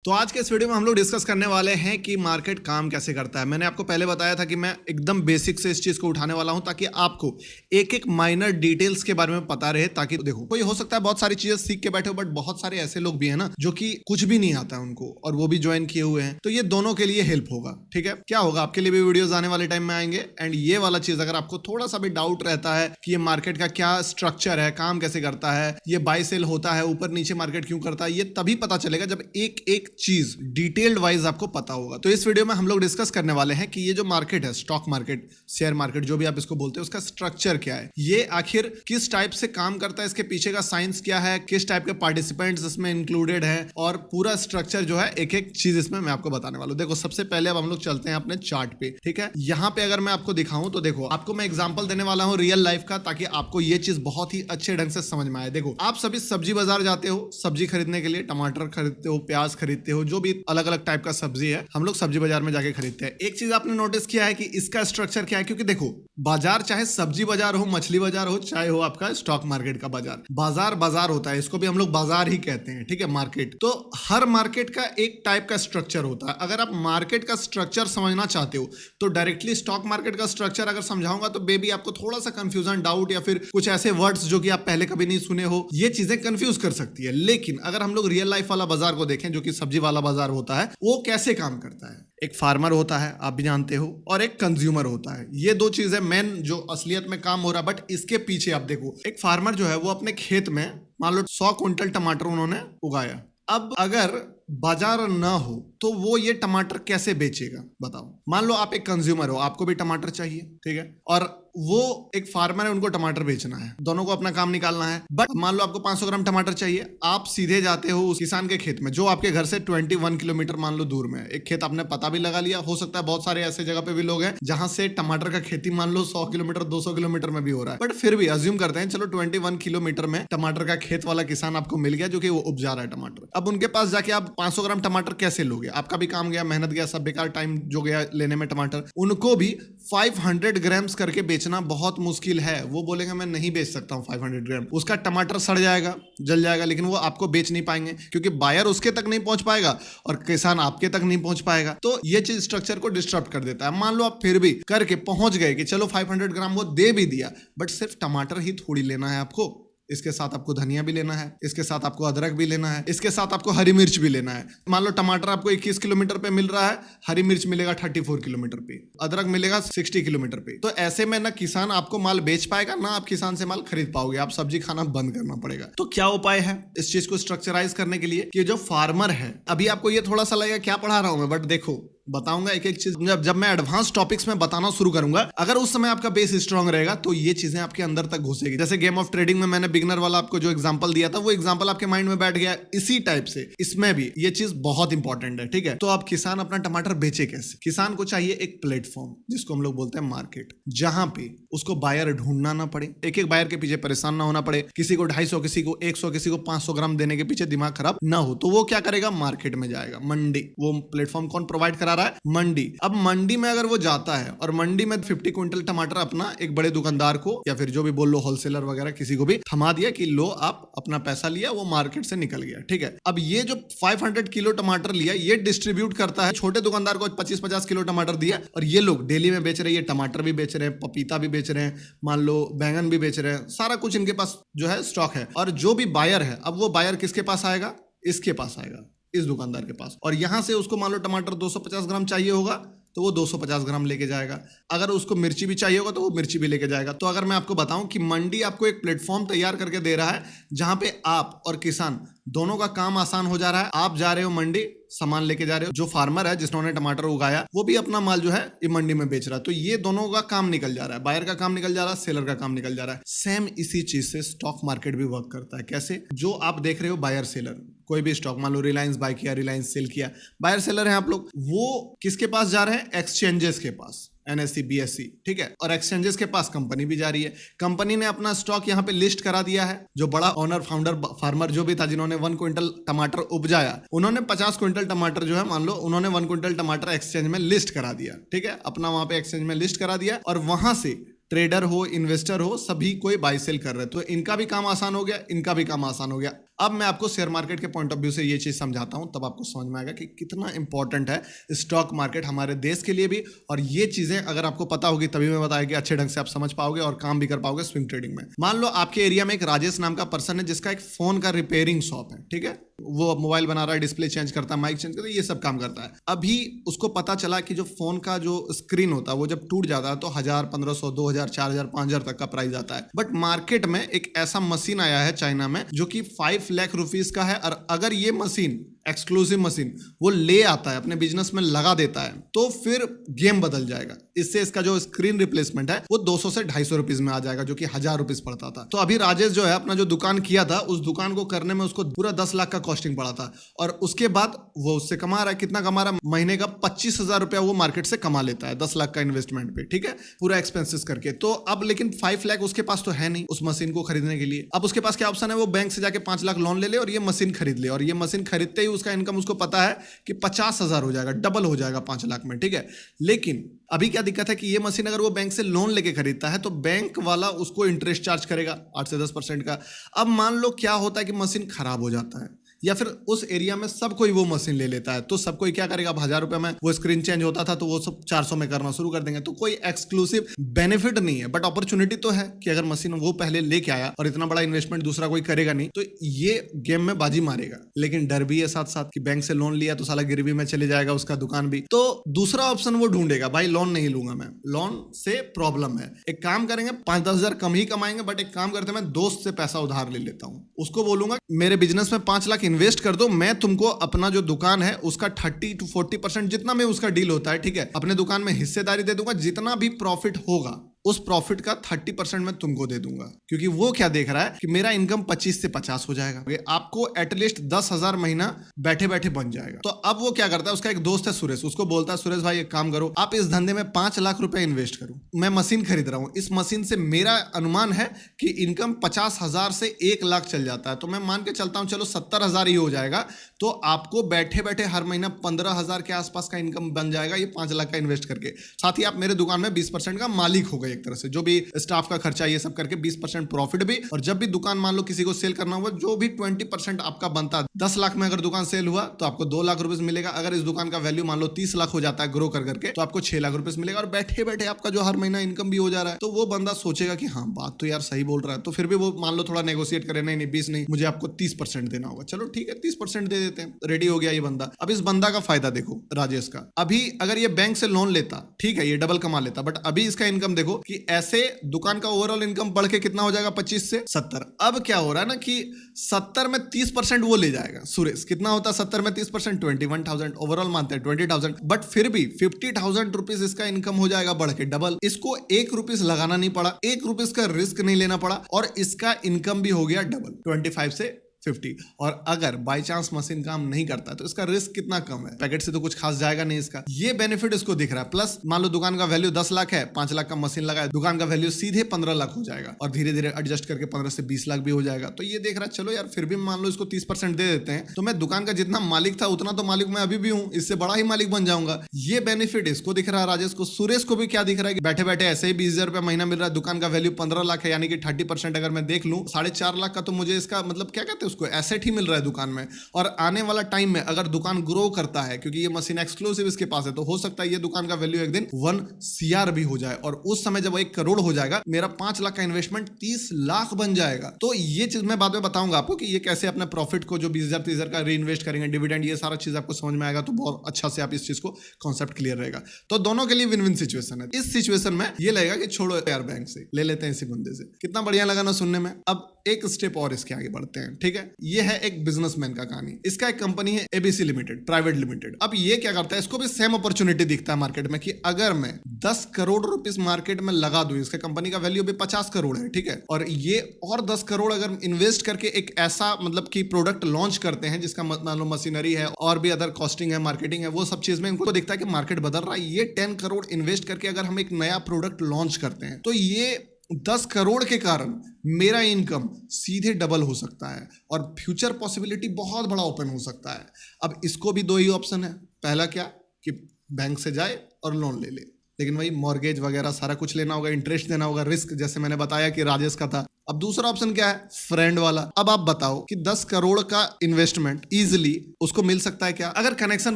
तो आज के इस वीडियो में हम लोग डिस्कस करने वाले हैं कि मार्केट काम कैसे करता है। मैंने आपको पहले बताया था कि मैं एकदम बेसिक से इस चीज को उठाने वाला हूं ताकि आपको एक एक माइनर डिटेल्स के बारे में पता रहे। ताकि देखो, कोई हो सकता है बहुत सारी चीजें सीख के बैठे हो, बट बहुत सारे ऐसे लोग भी हैं ना जो कि कुछ भी नहीं आता उनको, और वो भी ज्वाइन किए हुए हैं। तो ये दोनों के लिए हेल्प होगा। ठीक है, क्या होगा, आपके लिए भी वीडियोस आने वाले टाइम में आएंगे। एंड ये वाला चीज अगर आपको थोड़ा सा भी डाउट रहता है कि ये मार्केट का क्या स्ट्रक्चर है, काम कैसे करता है, ये बाय सेल होता है, ऊपर नीचे मार्केट क्यों करता है, ये तभी पता चलेगा जब एक एक चीज डिटेल्ड वाइज आपको पता होगा। तो इस वीडियो में हम लोग डिस्कस करने वाले हैं कि ये जो मार्केट है, स्टॉक मार्केट, शेयर मार्केट, जो भी आप इसको बोलते हैं, उसका स्ट्रक्चर क्या है, ये आखिर किस टाइप से काम करता है, इसके पीछे का साइंस क्या है, किस टाइप के पार्टिसिपेंट्स इसमें इंक्लूडेड है, और पूरा स्ट्रक्चर जो है एक एक चीज इसमें मैं आपको बताने वाला हूं। देखो, सबसे पहले अब हम लोग चलते हैं अपने चार्ट पे। ठीक है, यहां पे अगर मैं आपको दिखाऊं तो देखो, आपको मैं एग्जांपल देने वाला हूं रियल लाइफ का, ताकि आपको ये चीज बहुत ही अच्छे ढंग से समझ में आए। देखो, आप सभी सब्जी बाजार जाते हो सब्जी खरीदने के लिए, टमाटर खरीदते हो, प्याज खरीदते हो, जो भी अलग अलग टाइप का सब्जी है, हम लोग सब्जी बाजार में जाके खरीदते हैं। एक चीज आपने नोटिस किया है कि इसका स्ट्रक्चर क्या है, क्योंकि देखो, बाजार चाहे सब्जी बाजार हो, मछली बाजार हो, चाहे हो आपका स्टॉक मार्केट का बाजार, बाजार बाजार होता है, इसको भी हम लोग बाजार ही कहते हैं। ठीक है, मार्केट। तो हर मार्केट का एक टाइप का स्ट्रक्चर होता है। अगर आप मार्केट का स्ट्रक्चर समझना चाहते हो तो डायरेक्टली स्टॉक मार्केट का स्ट्रक्चर अगर समझाऊंगा तो बेबी आपको थोड़ा सा कंफ्यूजन, डाउट, या फिर कुछ ऐसे वर्ड्स जो कि आप पहले कभी नहीं सुने हो, ये चीजें कंफ्यूज कर सकती है। लेकिन अगर हम लोग रियल लाइफ वाला बाजार को देखें, जो कि सब्जी वाला बाजार होता है, वो कैसे काम करता है। एक फार्मर होता है, आप भी जानते हो, और एक कंज्यूमर होता है। ये दो चीजें मेन जो असलियत में काम हो रहा है। बट इसके पीछे आप देखो, एक फार्मर जो है वो अपने खेत में मान लो 100 क्विंटल टमाटर उन्होंने उगाया। अब अगर बाजार ना हो तो वो ये टमाटर कैसे बेचेगा, बताओ। मान लो आप एक कंज्यूमर हो, आपको भी टमाटर चाहिए, ठीक है, और वो एक फार्मर है, उनको टमाटर बेचना है, दोनों को अपना काम निकालना है। बट मान लो आपको 500 ग्राम टमाटर चाहिए, आप सीधे जाते हो उस किसान के खेत में, जो आपके घर से 21 किलोमीटर मान लो दूर में है। एक खेत आपने पता भी लगा लिया। हो सकता है बहुत सारे ऐसे जगह पे भी लोग हैं जहां से टमाटर का खेती मान लो 100 किलोमीटर 200 किलोमीटर में भी हो रहा है। बट फिर भी अज्यूम करते हैं, चलो 21 किलोमीटर में टमाटर का खेत वाला किसान आपको मिल गया, जो कि वो उपजा रहा है टमाटर। अब उनके पास जाके आप 500 ग्राम टमाटर कैसे लोगे? आपका भी काम गया, मेहनत गया, सब बेकार, टाइम जो गया लेने में टमाटर। उनको भी 500 ग्राम्स करके बेचना बहुत मुश्किल है। वो बोलेंगे मैं नहीं बेच सकता हूं 500 ग्राम, उसका टमाटर सड़ जाएगा, जल जाएगा, लेकिन वो आपको बेच नहीं पाएंगे क्योंकि बायर उसके तक नहीं पहुंच पाएगा और किसान आपके तक नहीं पहुंच पाएगा। तो ये चीज स्ट्रक्चर को डिस्टर्ब कर देता है। मान लो आप फिर भी करके पहुंच गए कि चलो 500 ग्राम वो दे भी दिया, बट सिर्फ टमाटर ही थोड़ी लेना है आपको, इसके साथ आपको धनिया भी लेना है, इसके साथ आपको अदरक भी लेना है, इसके साथ आपको हरी मिर्च भी लेना है। मान लो टमाटर आपको 21 किलोमीटर पे मिल रहा है, हरी मिर्च मिलेगा 34 किलोमीटर पे, अदरक मिलेगा 60 किलोमीटर पे। तो ऐसे में ना किसान आपको माल बेच पाएगा, ना आप किसान से माल खरीद पाओगे, आप सब्जी खाना बंद करना पड़ेगा। तो क्या उपाय है इस चीज को स्ट्रक्चराइज करने के लिए कि जो फार्मर है, अभी आपको ये थोड़ा सा लगेगा क्या पढ़ा रहा हूं मैं, बट देखो बताऊंगा एक एक चीज। जब मैं एडवांस टॉपिक्स में बताना शुरू करूंगा, अगर उस समय आपका बेस स्ट्रांग रहेगा तो ये चीजें आपके अंदर तक घुसेगी। जैसे गेम ऑफ ट्रेडिंग में मैंने बिगनर वाला आपको जो एग्जांपल दिया था, वो एग्जांपल आपके माइंड में बैठ गया। इसी टाइप से इसमें भी ये चीज बहुत इंपॉर्टेंट है। ठीक है, तो अब किसान अपना टमाटर बेचे कैसे? किसान को चाहिए एक प्लेटफॉर्म, जिसको हम लोग बोलते हैं मार्केट, जहां पे उसको बायर ढूंढना ना पड़े, एक एक बायर के पीछे परेशान ना होना पड़े, किसी को 250, किसी को 100, किसी को 500 ग्राम देने के पीछे दिमाग खराब ना हो। तो वो क्या करेगा? मार्केट में जाएगा, मंडी। वो प्लेटफॉर्म कौन प्रोवाइड करा रहा है? मंडी। अब मंडी में अगर वो जाता है और मंडी में 50 क्विंटल टमाटर अपना एक बड़े दुकानदार को, या फिर जो भी बोल लो, होलसेलर वगैरह, किसी को भी थमा दिया कि लो आप अपना पैसा लिया, वो मार्केट से निकल गया। ठीक है, अब ये जो 500 किलो टमाटर लिया, ये डिस्ट्रीब्यूट करता है छोटे दुकानदार को। 25-50 किलो टमाटर दिया और ये लोग डेली में बेच रहे हैं। ये टमाटर भी बेच रहे हैं, पपीता भी बेच रहे हैं, मान लो बैंगन भी बेच रहे हैं, सारा कुछ इनके पास जो है स्टॉक है। और जो भी बायर है, अब वो बायर किसके पास आएगा? इसके पास आएगा, इस दुकानदार के पास। और यहां से उसको मान लो टमाटर 250 ग्राम चाहिए होगा तो वो 250 ग्राम लेके जाएगा। अगर उसको मिर्ची भी चाहिए होगा तो वो मिर्ची भी लेके जाएगा। तो अगर मैं आपको बताऊं कि मंडी आपको एक प्लेटफॉर्म तैयार करके दे रहा है जहां पे आप और किसान दोनों का काम आसान हो जा रहा है। आप जा रहे हो मंडी, सामान लेके जा रहे हो, जो फार्मर है जिन्होंने टमाटर उगाया वो भी अपना माल जो है ये मंडी में बेच रहा है। तो ये दोनों का काम निकल जा रहा है, बायर का काम निकल जा रहा है, सेलर का काम निकल जा रहा है। सेम इसी चीज से स्टॉक मार्केट भी वर्क करता है। कैसे? जो आप देख रहे हो बायर सेलर, कोई भी स्टॉक, मान लो रिलायंस बाय किया, रिलायंस सेल किया, बायर सेलर है आप लोग, वो किसके पास जा रहे हैं? एक्सचेंजेस के पास, NSE, BSE, ठीक है, और एक्सचेंजेस के पास कंपनी भी जा रही है। कंपनी ने अपना स्टॉक यहाँ पे लिस्ट करा दिया है। जो बड़ा ओनर, फाउंडर, फार्मर जो भी था, जिन्होंने 1 क्विंटल टमाटर उपजाया, उन्होंने 50 क्विंटल टमाटर जो है, मान लो उन्होंने 1 क्विंटल टमाटर एक्सचेंज में लिस्ट करा दिया। ठीक है, अपना वहां पे एक्सचेंज में लिस्ट करा दिया और वहां से ट्रेडर हो, इन्वेस्टर हो, सभी कोई बाई सेल कर रहे हैं। तो इनका भी काम आसान हो गया, इनका भी काम आसान हो गया। अब मैं आपको शेयर मार्केट के पॉइंट ऑफ व्यू से ये चीज समझाता हूं, तब आपको समझ में आएगा कि कितना इंपॉर्टेंट है स्टॉक मार्केट हमारे देश के लिए भी। और ये चीजें अगर आपको पता होगी तभी मैं बताया कि अच्छे ढंग से आप समझ पाओगे और काम भी कर पाओगे स्विंग ट्रेडिंग में। मान लो आपके एरिया में एक राजेश नाम का पर्सन है जिसका एक फोन का रिपेयरिंग शॉप है, ठीक है। वो मोबाइल बना रहा है, डिस्प्ले चेंज करता है, माइक चेंज करता है, ये सब काम करता है। अभी उसको पता चला कि जो फोन का जो स्क्रीन होता है वो जब टूट जाता है तो 1000, 1500, 2000, 4000, 5000 तक का प्राइस आता है। बट मार्केट में एक ऐसा मशीन आया है चाइना में जो कि 5 लाख रुपीस का है, और अगर ये मशीन एक्सक्लूसिव मशीन वो ले आता है अपने बिजनेस में लगा देता है तो फिर गेम बदल जाएगा। इससे इसका जो स्क्रीन रिप्लेसमेंट है वो 200 से 250 रुपीज में आ जाएगा, जो कि 1000 रुपीज पड़ता था। तो अभी राजेश जो है अपना जो दुकान किया था, उस दुकान को करने में उसको पूरा 10 लाख का कॉस्टिंग पड़ा था, और उसके बाद वो उससे कमा रहा है, कितना कमा रहा है, महीने का 25,000 रुपया वो मार्केट से कमा लेता है 10 लाख का इन्वेस्टमेंट पे, ठीक है, पूरा एक्सपेंसेस करके। तो अब लेकिन 5 लाख उसके पास तो है नहीं उस मशीन को खरीदने के लिए। अब उसके पास क्या ऑप्शन है, वो बैंक से जाके 5 लाख लोन ले ले और ये मशीन खरीद ले, और ये मशीन खरीदते ही उसका इनकम उसको पता है कि 50,000 हो जाएगा, डबल हो जाएगा 5 लाख में, ठीक है। लेकिन अभी क्या दिक्कत है कि ये मशीन अगर वो बैंक से लोन लेके खरीदता है तो बैंक वाला उसको इंटरेस्ट चार्ज करेगा 8 से 10% का। अब मान लो क्या होता है कि मशीन खराब हो जाता है, या फिर उस एरिया में सब कोई वो मशीन ले लेता है, तो सब कोई क्या करेगा, अब 1000 रुपए में वो स्क्रीन चेंज होता था तो वो सब 400 में करना शुरू कर देंगे। तो कोई एक्सक्लूसिव बेनिफिट नहीं है, बट अपॉर्चुनिटी तो है कि अगर मशीन वो पहले लेके आया और इतना बड़ा इन्वेस्टमेंट दूसरा कोई करेगा नहीं तो ये गेम में बाजी मारेगा। लेकिन डर भी है साथ साथ कि बैंक से लोन लिया तो साला गिरवी में चले जाएगा उसका दुकान भी। तो दूसरा ऑप्शन वो ढूंढेगा, भाई लोन नहीं लूंगा मैं, लोन से प्रॉब्लम है, एक काम करेंगे 5-10 हजार कम ही कमाएंगे, बट एक काम करते हैं मैं दोस्त से पैसा उधार ले लेता हूं, उसको बोलूंगा मेरे बिजनेस में 5 लाख इन्वेस्ट कर दो, मैं तुमको अपना जो दुकान है उसका 30 to 40% जितना में उसका डील होता है, ठीक है, अपने दुकान में हिस्सेदारी दे दूंगा, जितना भी प्रॉफिट होगा उस प्रॉफिट का 30% मैं तुमको दे दूंगा। क्योंकि वो क्या देख रहा है कि मेरा इनकम 25 से 50 हो जाएगा, आपको एटलीस्ट 10,000 महीना बैठे बैठे बन जाएगा। तो अब वो क्या करता है, उसका एक दोस्त है सुरेश, उसको बोलता है सुरेश भाई एक काम करो, आप इस धंधे में 5 लाख रुपए इन्वेस्ट करो, मैं मशीन खरीद रहा हूं, इस मशीन से मेरा अनुमान है कि इनकम 50,000 से 1 लाख चल जाता है, तो मैं मान के चलता हूं चलो 70,000 ही हो जाएगा, तो आपको बैठे बैठे हर महीना 15,000 के आसपास का इनकम बन जाएगा ये 5 लाख का इन्वेस्ट करके। साथ ही आप मेरे दुकान में 20% का मालिक हो गए एक तरह से, जो भी स्टाफ का खर्चा ये सब करके 20% प्रॉफिट भी, और जब भी दुकान मान लो किसी को सेल करना हुआ जो भी 20% आपका बनता है। 10 लाख में अगर दुकान सेल हुआ तो आपको 2 लाख रुपए मिलेगा, अगर इस दुकान का वैल्यू मान लो 30 लाख हो जाता है ग्रो कर करके तो आपको 6 लाख रुपए मिलेगा, और बैठे बैठे आपका जो हर महीना इनकम भी हो जा रहा है। तो वो बंदा सोचेगा कि हाँ बात तो यार सही बोल रहा है, तो फिर भी वो मान लो थोड़ा नेगोशिएट करे, नहीं 20 नहीं मुझे आपको 30% देना होगा, चलो ठीक है 30% दे देते हैं, रेडी हो गया ये बंदा। अब इस बंदा का फायदा देखो राजेश का, अभी अगर ये बैंक से लोन लेता ठीक है ये डबल कमा लेता, बट अभी इसका इनकम देखो कि ऐसे दुकान का ओवरऑल इनकम बढ़ के कितना हो जाएगा 25 से 70। अब क्या हो रहा है ना कि 70 में 30% वो ले जाएगा सुरेश, कितना होता है 70 में 30%, 21,000 ओवरऑल मानते हैं 20,000, बट फिर भी 50,000 रुपीज इसका इनकम हो जाएगा बढ़ के डबल। इसको 1 रुपीज लगाना नहीं पड़ा, 1 रुपीज का रिस्क नहीं लेना पड़ा, और इसका इनकम भी हो गया डबल 25 से 50। और अगर बाय चांस मशीन काम नहीं करता तो इसका रिस्क कितना कम है, पैकेट से तो कुछ खास जाएगा नहीं इसका, ये बेनिफिट इसको दिख रहा है। प्लस मान लो दुकान का वैल्यू 10 लाख है, 5 लाख का मशीन लगा है, दुकान का वैल्यू सीधे 15 लाख हो जाएगा, और धीरे धीरे एडजस्ट करके 15 से 20 लाख भी हो जाएगा। तो ये देख रहा है चलो यार फिर भी मान लो इसको 30% दे देते हैं तो मैं दुकान का जितना मालिक था उतना तो मालिक मैं अभी भी हूं, इससे बड़ा ही मालिक बन जाऊंगा। ये बेनिफिट इसको दिख रहा है राजेश को। सुरेश को भी क्या दिख रहा है कि बैठे बैठे ऐसे ही 20,000 रुपया महीना मिल रहा है, दुकान का वैल्यू 15 लाख है, यानी कि 30% अगर मैं देख लूं 4.5 लाख का, तो मुझे इसका मतलब क्या कहते हैं उसको एसेट ही मिल रहा है दुकान में। और आने वाला टाइम में अगर दुकान ग्रो करता है, क्योंकि ये मशीन एक्सक्लूसिव इसके पास है, तो हो सकता है ये दुकान का वैल्यू एक दिन 1 CR भी हो जाए, और उस समय जब 1 करोड़ हो जाएगा मेरा 5 लाख का इन्वेस्टमेंट 30 लाख बन जाएगा। तो ये चीज मैं बाद में बताऊंगा आपको कि ये कैसे अपने प्रॉफिट को जो 20,000 30,000 का री इन्वेस्ट करेंगे, डिविडेंड, ये सारा चीज आपको समझ में आएगा, तो बहुत अच्छा से आप इस चीज को कॉन्सेप्ट क्लियर रहेगा। तो दोनों के लिए विन विन सिचुएशन है। इस सिचुएशन में ये लगेगा कि छोड़ो यार बैंक से ले लेते हैं इसी बंदे से, कितना बढ़िया लगा ना सुनने में। अब एक स्टेप और इसके आगे बढ़ते हैं, ठीक है। ये है एक बिजनेसमैन का कहानी। इसका एक कंपनी है ABC लिमिटेड प्राइवेट लिमिटेड। अब ये क्या करता है, इसको भी सेम अपॉर्चुनिटी दिखता है मार्केट में कि अगर मैं 10 करोड़ रुपीस मार्केट में लगा दूं, इसका कंपनी का वैल्यू भी 50 करोड़ है, ठीक है, और ये और 10 करोड़ अगर इन्वेस्ट करके एक ऐसा मतलब कि प्रोडक्ट लॉन्च करते हैं जिसका मान लो मशीनरी है और भी अदर कॉस्टिंग है, मार्केटिंग है, वो सब चीज में इनको दिखता है कि मार्केट बदल रहा है। ये 10 करोड़ इन्वेस्ट करके अगर हम एक नया प्रोडक्ट लॉन्च करते हैं तो ये 10 करोड़ के कारण मेरा इनकम सीधे डबल हो सकता है, और फ्यूचर पॉसिबिलिटी बहुत बड़ा ओपन हो सकता है। अब इसको भी 2 ही ऑप्शन है, पहला क्या कि बैंक से जाए और लोन ले ले, लेकिन वही मॉर्गेज वगैरह सारा कुछ लेना होगा, इंटरेस्ट देना होगा, रिस्क जैसे मैंने बताया कि राजेश का था। अब दूसरा ऑप्शन क्या है? फ्रेंड वाला। अब आप बताओ कि 10 करोड़ का इन्वेस्टमेंट इजीली उसको मिल सकता है क्या? अगर कनेक्शन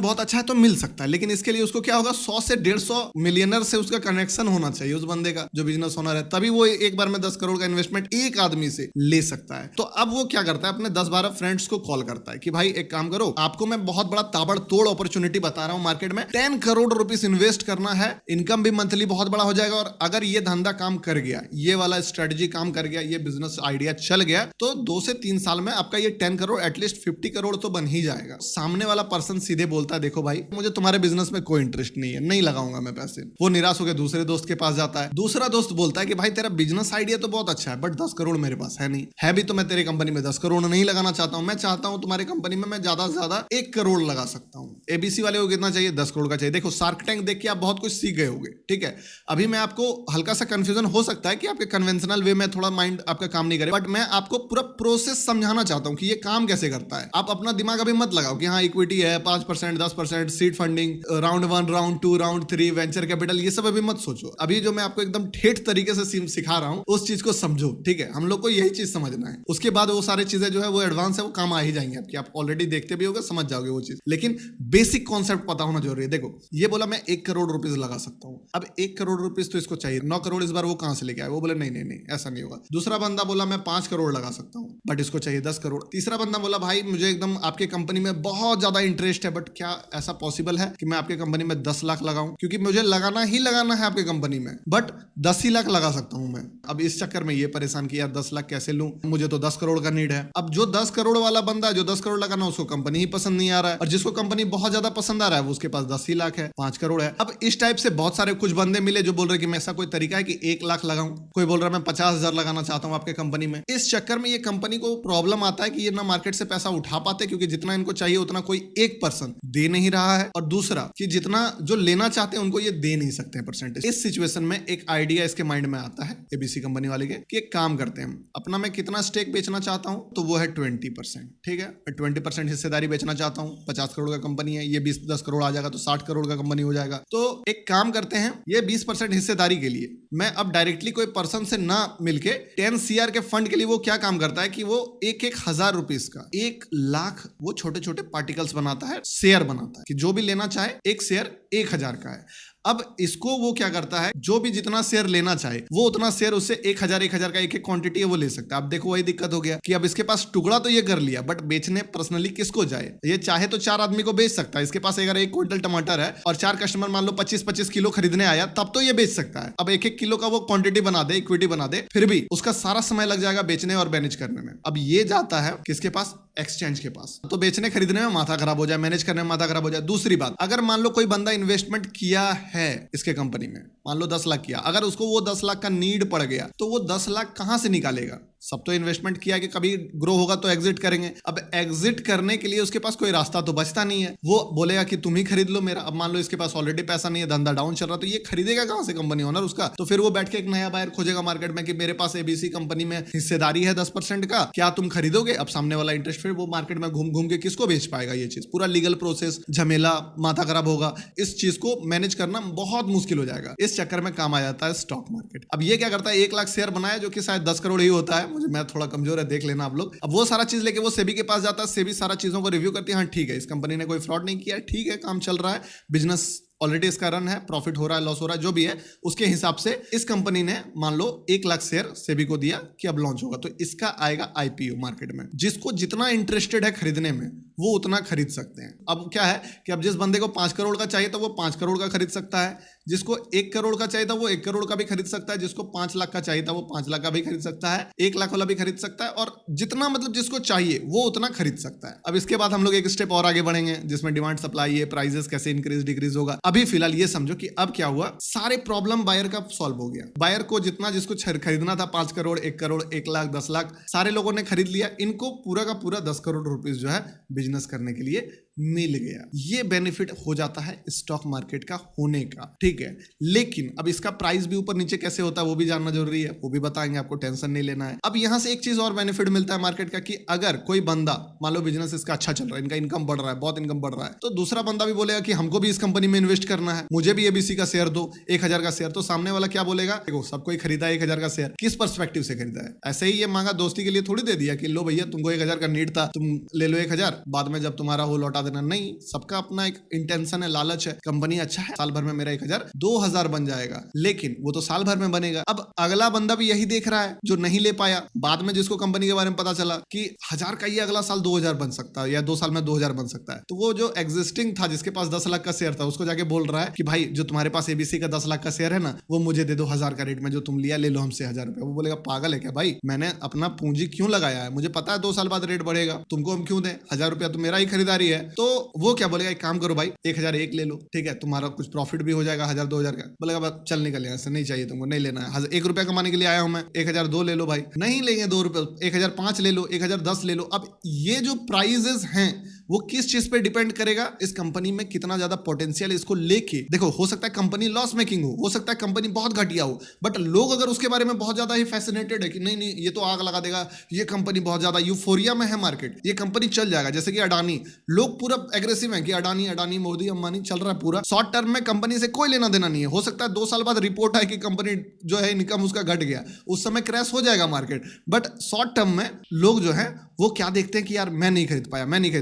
बहुत अच्छा है तो मिल सकता है, लेकिन इसके लिए उसको क्या होगा, 100 से 150 मिलियनर से उसका कनेक्शन होना चाहिए, उस बंदे का जो बिजनेस ओनर है, तभी वो एक बार में 10 करोड़ का इन्वेस्टमेंट एक आदमी से ले सकता है। तो अब वो क्या करता है, अपने 10-12 फ्रेंड्स को कॉल करता है कि भाई एक काम करो, आपको मैं बहुत बड़ा ताबड़तोड़ अपॉर्चुनिटी बता रहा हूं मार्केट में, 10 करोड़ रुपीस इन्वेस्ट करना है, इनकम भी मंथली बहुत बड़ा हो जाएगा, और अगर ये धंधा काम कर गया, ये वाला स्ट्रेटजी काम कर गया, ये बिजनेस आइडिया चल गया, तो 2 से 3 साल में आपका ये 10 करोड़ एटलीस्ट 50 करोड़ तो बन ही जाएगा। सामने वाला पर्सन सीधे बोलता है, देखो भाई मुझे तुम्हारे बिजनेस में कोई इंटरेस्ट नहीं है, नहीं लगाऊंगा मैं पैसे। वो निराश होकर दूसरे दोस्त के पास जाता है। दूसरा दोस्त बोलता है कि भाई तेरा बिजनेस आइडिया तो बहुत अच्छा है, बट 10 करोड़ मेरे पास है नहीं, है भी तो मैं तेरी कंपनी में 10 करोड़ नहीं लगाना चाहता हूं, मैं चाहता हूं तुम्हारी कंपनी में मैं ज्यादा से ज्यादा 1 करोड़ लगा सकता हूं। एबीसी वाले को कितना चाहिए? 10 करोड़ का चाहिए। देखो शार्क टैंक देख के आप बहुत कुछ सीख गए होंगे, ठीक है। अभी मैं आपको हल्का सा कंफ्यूजन हो सकता है कि आपके कन्वेंशनल वे में थोड़ा माइंड आपका काम नहीं करे, बट मैं आपको पूरा प्रोसेस समझाना चाहता हूं कि ये काम कैसे करता है। आप अपना दिमाग अभी मत लगाओ कि हाँ इक्विटी है 5%, 10%, seed funding, round 1, round 2, round 3, venture capital, ये सब अभी मत सोचो। अभी जो मैं आपको एकदम ठेठ तरीके से सिखा रहा हूं उस चीज को समझो, ठीक है। हम लोग को यही चीज समझना है, उसके बाद वो सारी चीजें जो है वो एडवांस है, वो काम आ ही जाएंगे आपकी, आप ऑलरेडी देखते भी होगे, समझ जाओगे वो चीज, लेकिन बेसिक कॉन्सेप्ट पता होना जरूरी है। देखो ये बोला मैं 1 करोड़ रुपीज लगा सकता हूं, अब 1 करोड़ रुपीज तो इसको चाहिए, 9 करोड़ इस बार वो कहां से लेके आए? वो बोले नहीं नहीं नहीं ऐसा नहीं होगा। दूसरा बंदा बोला मैं 5 करोड़ लगा सकता हूं, बट इसको चाहिए 10 करोड़। तीसरा बंदा बोला भाई मुझे एकदम आपके कंपनी में बहुत ज्यादा इंटरेस्ट है, बट क्या ऐसा पॉसिबल है कि मैं आपके कंपनी में 10 लाख लगाऊं, क्योंकि मुझे लगाना ही लगाना है आपके कंपनी में, बट 10 ही लाख लगा सकता हूं मैं। अब इस चक्कर में ये परेशान कि यार 10 लाख कैसे लूं, मुझे तो 10 करोड़ का नीड है। अब जो 10 करोड़ वाला बंदा है, जो 10 करोड़ लगाना, उसको कंपनी ही पसंद नहीं आ रहा है, और जिसको कंपनी बहुत ज्यादा पसंद आ रहा है वो उसके पास 10 ही लाख है, 5 करोड़ है। अब इस टाइप से बहुत सारे कुछ बंदे मिले जो बोल रहे कि मैं ऐसा कोई तरीका है कि 1 लाख लगाऊं, कोई बोल रहा है मैं 50,000 लगाना चाहता हूं आपके कंपनी में। इस चक्कर में ये कंपनी को प्रॉब्लम आता है कि ये ना मार्केट से पैसा उठा पाते, क्योंकि जितना इनको चाहिए उतना कोई एक पर्सन दे नहीं रहा है, और दूसरा कि जितना जो लेना चाहते हैं उनको ये दे नहीं सकते हैं परसेंटेज। इस सिचुएशन में एक आइडिया इसके माइंड में आता है एबीसी कंपनी वाले के कि एक काम करते हैं, अपना मैं कितना स्टेक बेचना चाहता हूं, तो वो है 20%, ठीक है। 20% हिस्सेदारी बेचना चाहता हूं, 50 करोड़ का कंपनी है, ये 20-10 करोड़ आ जाएगा तो 60 करोड़ का कंपनी हो जाएगा। तो एक काम करते हैं, ये 20% हिस्सेदारी के लिए मैं अब डायरेक्टली कोई पर्सन से ना मिलके 10 CR के फंड के लिए वो क्या काम करता है कि वो 1,000 रुपीज का 1 लाख वो छोटे छोटे पार्टिकल्स बनाता है, शेयर बनाता है कि जो भी लेना चाहे एक शेयर 1,000 का है। अब इसको वो क्या करता है, जो भी जितना शेयर लेना चाहे वो उतना शेयर उससे 1,000 का एक क्वांटिटी है वो ले सकता है। अब देखो वही दिक्कत हो गया कि अब इसके पास टुकड़ा तो ये कर लिया, बट बेचने पर्सनली किसको जाए? ये चाहे तो 4 आदमी को बेच सकता है। इसके पास अगर 1 क्विंटल टमाटर है और 4 कस्टमर मान लो 25-25 किलो खरीदने आया, तब तो ये बेच सकता है। अब 1-1 किलो का वो क्वांटिटी बना दे, इक्विटी बना दे, फिर भी उसका सारा समय लग जाएगा बेचने और मैनेज करने में। अब ये जाता है किसके पास? एक्सचेंज के पास। तो बेचने खरीदने में माथा खराब हो जाए, मैनेज करने में माथा खराब हो जाए। दूसरी बात, अगर मान लो कोई बंदा इन्वेस्टमेंट किया है इसके कंपनी में, मान लो 10 लाख किया, अगर उसको वो 10 लाख का नीड पड़ गया तो वो 10 लाख कहां से निकालेगा? सब तो इन्वेस्टमेंट किया कि कभी ग्रो होगा तो एग्जिट करेंगे। अब एग्जिट करने के लिए उसके पास कोई रास्ता तो बचता नहीं है, वो बोलेगा कि तुम ही खरीद लो मेरा। अब मान लो इसके पास ऑलरेडी पैसा नहीं है, धंधा डाउन चल रहा, तो ये खरीदेगा कहां से कंपनी ओनर उसका? तो फिर वो बैठ के एक नया बायर खोजेगा मार्केट में कि मेरे पास एबीसी कंपनी में हिस्सेदारी है 10% का, क्या तुम खरीदोगे? अब सामने वाला इंटरेस्ट, फिर वो मार्केट में घूम घूम के किसको बेच पाएगा? ये चीज पूरा लीगल प्रोसेस, झमेला, माथा खराब होगा। इस चीज को मैनेज करना बहुत मुश्किल हो जाएगा। इस चक्कर में काम आ जाता है स्टॉक मार्केट। अब ये क्या करता है, 1 लाख शेयर बनाया जो कि शायद 10 करोड़ ही होता है, मुझे मैं थोड़ा कमजोर है, देख लेना आप लोग। अब वो सारा चीज लेके वो सेबी के पास जाता है, सेबी सारा चीजों को रिव्यू करती है, हाँ ठीक है इस कंपनी ने कोई फ्रॉड नहीं किया, ठीक है काम चल रहा है, बिजनेस ऑलरेडी इसका रन है, प्रॉफिट हो रहा है, लॉस हो रहा है, जो भी है उसके हिसाब से इस कंपनी ने मान लो 1 लाख शेयर सेबी को दिया कि अब लॉन्च होगा, तो इसका आएगा आईपीओ मार्केट में। जिसको जितना इंटरेस्टेड है खरीदने में वो उतना खरीद सकते हैं। अब क्या है कि अब जिस बंदे को 5 करोड़ का चाहिए तो वो 5 करोड़ का खरीद सकता है, जिसको 1 करोड़ का चाहिए था वो 1 करोड़ का भी खरीद सकता है, जिसको 5 लाख का चाहिए था वो 5 लाख का भी खरीद सकता है, 1 लाख वाला भी खरीद सकता है, और जितना मतलब जिसको चाहिए वो उतना खरीद सकता है। अब इसके बाद हम लोग एक स्टेप और आगे बढ़ेंगे जिसमें डिमांड सप्लाई है, प्राइसेस कैसे इंक्रीज डिक्रीज होगा। अभी फिलहाल ये समझो कि अब क्या हुआ, सारे प्रॉब्लम बायर का सॉल्व हो गया। बायर को जितना जिसको खरीदना था 5 करोड़, 1 करोड़, 1 लाख, 10 लाख, सारे लोगों ने खरीद लिया। इनको पूरा का पूरा 10 करोड़ रुपीस जो है बिजनेस करने के लिए मिल गया। ये बेनिफिट हो जाता है स्टॉक मार्केट का होने का, ठीक है। लेकिन अब इसका प्राइस भी ऊपर नीचे कैसे होता है वो भी जानना जरूरी है, वो भी बताएंगे, आपको टेंशन नहीं लेना है। अब यहां से एक चीज और बेनिफिट मिलता है मार्केट का कि अगर कोई बंदा, मान लो बिजनेस इसका अच्छा चल रहा है, इनका इनकम बढ़ रहा है, बहुत इनकम बढ़ रहा है, तो दूसरा बंदा भी बोलेगा कि हमको भी इस कंपनी में इन्वेस्ट करना है, मुझे भी एबीसी का शेयर दो, 1000 का शेयर। तो सामने वाला क्या बोलेगा, देखो सबको ही खरीदा है 1000 का शेयर, किस पर्सपेक्टिव से खरीदा है। ऐसे ही ये मांगा दोस्ती के लिए थोड़ी दे दिया कि लो भैया तुमको 1000 का नीड था, तुम ले लो 1000, बाद में जब तुम्हारा हो लौटा देना। नहीं, सबका अपना एक इंटेंशन है, लालच है, कंपनी अच्छा है, साल भर में मेरा 1000 2000 बन जाएगा, लेकिन वो तो साल भर में बनेगा। अब अगला बंदा भी यही देख रहा है जो नहीं ले पाया, बाद में जिसको कंपनी के बारे में पता चला कि 1000 का ये अगला साल 2000 बन सकता है या 2 साल में 2000 बन सकता है, तो वो जो एग्जिस्टिंग था जिसके पास 10 लाख का शेयर था उसको जाके बोल रहा है कि भाई जो तुम्हारे पास एबीसी का 10 लाख का शेयर है ना, वो मुझे दे दो 1000 का रेट में, जो तुम लिया ले लो हमसे 1000 रुपया। वो बोलेगा पागल है क्या भाई, मैंने अपना पूंजी क्यों लगाया है, मुझे पता है 2 साल बाद रेट बढ़ेगा, तुमको हम क्यों दें, 1000 रुपया तो मेरा ही खरीदारी है। तो वो क्या बोलेगा, एक काम करो भाई 1001 ले लो, ठीक है, तुम्हारा कुछ प्रॉफिट भी हो जाएगा 1000 2000 का। बोलेगा बस चल निकल यहाँ से, नहीं चाहिए तुमको, नहीं लेना है, 1 रुपया कमाने के लिए आया हूं मैं, 1002 ले लो भाई, नहीं लेंगे 2 रुपये, 1005 ले लो, 1010 ले लो। अब ये जो प्राइजेस हैं वो किस चीज पे डिपेंड करेगा, इस कंपनी में कितना ज्यादा पोटेंशियल इसको लेके। देखो हो सकता है कंपनी लॉस मेकिंग हो सकता है कंपनी बहुत घटिया हो, बट लोग अगर उसके बारे में बहुत ज्यादा ही फैसिनेटेड है कि नहीं नहीं ये तो आग लगा देगा, ये कंपनी बहुत ज्यादा यूफोरिया में है मार्केट, ये कंपनी चल जाएगा। जैसे कि अडानी, लोग पूरा एग्रेसिव है कि अडानी अडानी मोदी अंबानी चल रहा है पूरा, शॉर्ट टर्म में कंपनी से कोई लेना देना नहीं है। हो सकता है 2 साल बाद रिपोर्ट आए कि कंपनी जो है इनकम उसका घट गया, उस समय क्रैश हो जाएगा मार्केट, बट शॉर्ट टर्म में लोग जो है वो क्या देखते हैं कि यार मैं नहीं खरीद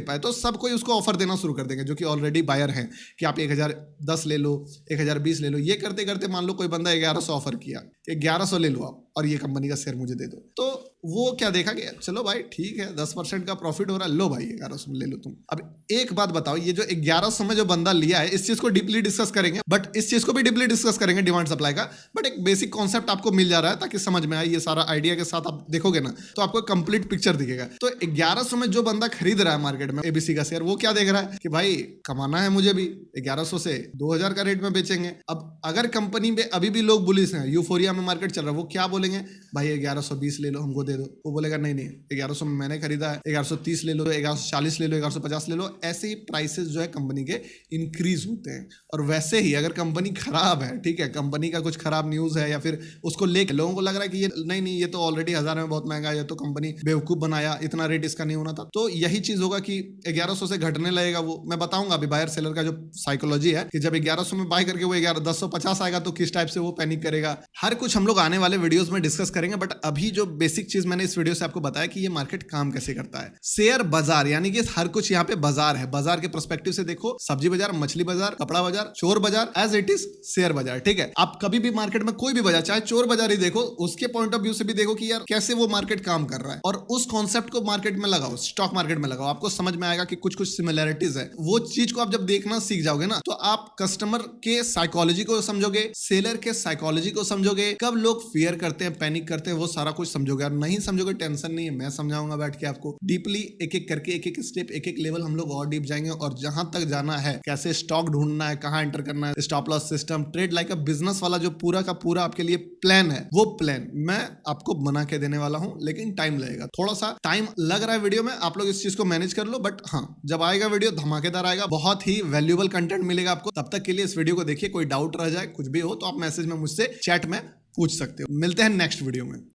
पाया, तो सब कोई उसको ऑफर देना शुरू कर देंगे जो कि ऑलरेडी बायर हैं कि आप 1010 ले लो, 1020 ले लो। ये करते करते मान लो कोई बंदा 1100 ऑफर किया, 1100 ले लो आप और ये कंपनी का शेयर मुझे दे दो, तो वो क्या देखा कि चलो भाई ठीक है 10% का प्रॉफिट हो रहा है, लो भाई 1100 ले लो तुम। अब एक बात बताओ, ये जो 1100 में जो बंदा लिया है, इस चीज को डीपली डिस्कस करेंगे, बट इस चीज को भी डीपली डिस्कस करेंगे डिमांड सप्लाई का, बट एक बेसिक कॉन्सेप्ट आपको मिल जा रहा है ताकि समझ में आए। ये सारा आइडिया के साथ आप देखोगे ना तो आपको कंप्लीट पिक्चर दिखेगा। तो 1100 में जो बंदा खरीद रहा है मार्केट में एबीसी का शेयर, वो क्या देख रहा है कि भाई कमाना है मुझे भी, 1100 से 2000 का रेट में बेचेंगे। अब अगर कंपनी में अभी भी लोग बुलिश हैं, यूफोरिया में मार्केट चल रहा है, वो क्या बोलेंगे, भाई 1120 ले लो हमको दे दो। वो बोलेगा नहीं 1100 में मैंने खरीदा है, 1130 ले लो, 1140 ले लो, 1150 ले लो। ऐसे ही प्राइसेस जो है कंपनी के इंक्रीज होते हैं। और वैसे ही अगर कंपनी खराब है, ठीक है, कंपनी का कुछ खराब न्यूज है या फिर उसको लेके लोगों को लग रहा है कि ये नहीं ये तो ऑलरेडी 1000 में बहुत महंगा है, ये तो कंपनी बेवकूफ बनाया, इतना रेट इसका नहीं होना था, तो यही चीज होगा कि 1100 से घटने लगेगा। वो मैं बताऊंगा अभी बायर सेलर का जो साइकोलॉजी है कि जब 1100 में बाय करके वो 1050 आएगा तो किस टाइप से वो पैनिक करेगा। हर कुछ हम लोग आने वाले वीडियोस में डिस्कस करेंगे, बट अभी जो बेसिक चीज मैंने इस वीडियो से आपको बताया कि ये मार्केट काम कैसे करता है। शेयर बाजार यानी कि हर कुछ यहाँ पे बाजार है, बाजार के पर्सपेक्टिव से देखो, सब्जी बाजार, मछली बाजार, कपड़ा बाजार, चोर बाजार, एज इट इज शेयर बाजार, ठीक है। आप कभी भी मार्केट में कोई भी बाजार, चाहे चोर बाजार ही देखो, उसके पॉइंट ऑफ व्यू से भी देखो कि यार कैसे वो मार्केट काम कर रहा है, और उस कॉन्सेप्ट को मार्केट में लगाओ, स्टॉक मार्केट में लगाओ, आपको समझ में आएगा कि कुछ कुछ सिमिलैरिटीज है। वो चीज को आप जब देखना सीख जाओगे ना, तो आप कस्टमर के साइकोलॉजी को समझोगे, सेलर के साइकोलॉजी को समझोगे, कब लोग फियर करते हैं, पैनिक करते हैं, वो सारा कुछ समझोगे। और नहीं समझोगे टेंशन नहीं है, मैं समझाऊंगा बैठ के आपको डीपली, एक एक करके, एक एक स्टेप, एक एक लेवल हम लोग और डीप जाएंगे, और जहां तक जाना है, कैसे स्टॉक ढूंढना है, कहां एंटर करना है, stop loss system, trade like a business वाला जो पूरा का पूरा आपके लिए प्लान है, वो प्लान मैं आपको बना के देने वाला हूं। लेकिन टाइम लगेगा, थोड़ा सा टाइम लग रहा है वीडियो में, आप लोग इस चीज को मैनेज कर लो, बट हाँ जब आएगा वीडियो धमाकेदार आएगा, बहुत ही वैल्यूएबल कंटेंट मिलेगा आपको। तब तक के लिए इस वीडियो को देखिए, कोई डाउट रह जाए, कुछ भी हो तो आप मैसेज में मुझसे चैट में पूछ सकते हो। मिलते हैं नेक्स्ट वीडियो में।